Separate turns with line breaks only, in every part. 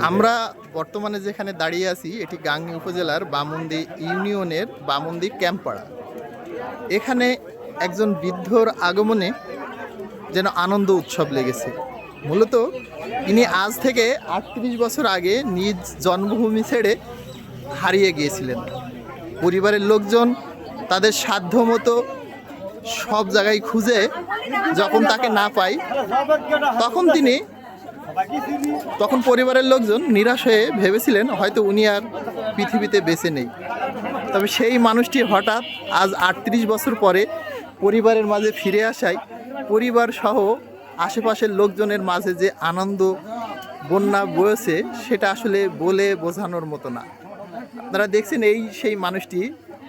আমরা বর্তমানে যেখানে দাঁড়িয়ে আছি এটি গাংনী উপজেলার বামুন্দি ইউনিয়নের বামুন্দি ক্যাম্পপাড়া। এখানে একজন বৃদ্ধর আগমনে যেন আনন্দ উৎসব লেগেছে। মূলত ইনি আজ থেকে ৩৮ বছর আগে নিজ জন্মভূমি ছেড়ে হারিয়ে গিয়েছিলেন। পরিবারের লোকজন তাদের সাধ্য মতো সব জায়গায় খুঁজে যখন তাকে না পায় তখন পরিবারের লোকজন নিরাশ হয়ে ভেবেছিলেন হয়তো উনি আর পৃথিবীতে বেঁচে নেই। তবে সেই মানুষটি হঠাৎ আজ ৩৮ বছর পরে পরিবারের মাঝে ফিরে আসায় পরিবার সহ আশেপাশের লোকজনের মাঝে যে আনন্দ বন্যা বয়েছে সেটা আসলে বলে বোঝানোর মতো না। আপনারা দেখছেন এই সেই মানুষটি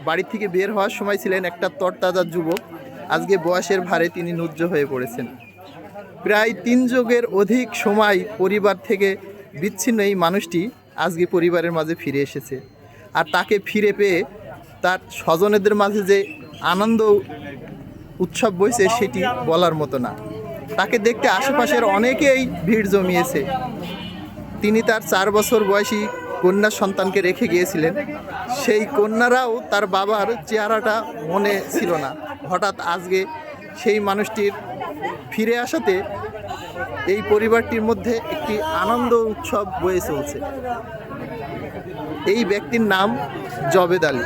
বাড়ি থেকে বের হওয়ার সময় ছিলেন একটা তরতাজা যুবক, আজকে বয়সের ভারে তিনি নুজ্জ হয়ে পড়েছেন। প্রায় ৩ যুগের অধিক সময় পরিবার থেকে বিচ্ছিন্ন এই মানুষটি আজকে পরিবারের মাঝে ফিরে এসেছে। আর তাকে ফিরে পেয়ে তার স্বজনেদের মাঝে যে আনন্দ উৎসব বইছে সেটি বলার মতো না। তাকে দেখতে আশেপাশের অনেকেই ভিড় জমিয়েছে। তিনি তার ৪ বছর বয়সী কন্যা সন্তানকে রেখে গিয়েছিলেন। সেই কন্যারাও তার বাবার চেহারাটা মনে ছিল না। হঠাৎ আজকে সেই মানুষটির ফিরে আসাতে এই পরিবারটির মধ্যে একটি আনন্দ উৎসব বয়ে চলছে। এই ব্যক্তির নাম জবেদ আলী,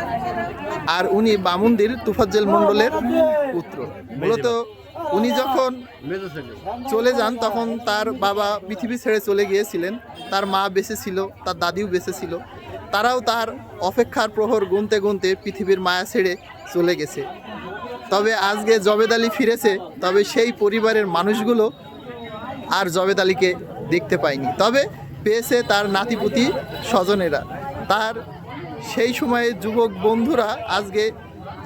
আর উনি বামুন্দির তুফাজ্জল মণ্ডলের পুত্র। মূলত উনি যখন চলে যান তখন তার বাবা পৃথিবী ছেড়ে চলে গিয়েছিলেন। তার মা বেঁচে ছিল, তার দাদিও বেঁচে ছিল। তারাও তার অপেক্ষার প্রহর গুনতে গুনতে পৃথিবীর মায়া ছেড়ে চলে গেছে। তবে আজকে জবেদ আলী ফিরেছে, তবে সেই পরিবারের মানুষগুলো আর জবেদ আলীকে দেখতে পায়নি। তবে পেয়েছে তার নাতিপুতি স্বজনেরা। তার সেই সময়ে যুবক বন্ধুরা আজকে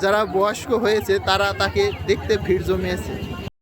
যারা বয়স্ক হয়েছে তারা তাকে দেখতে ভিড় জমিয়েছে।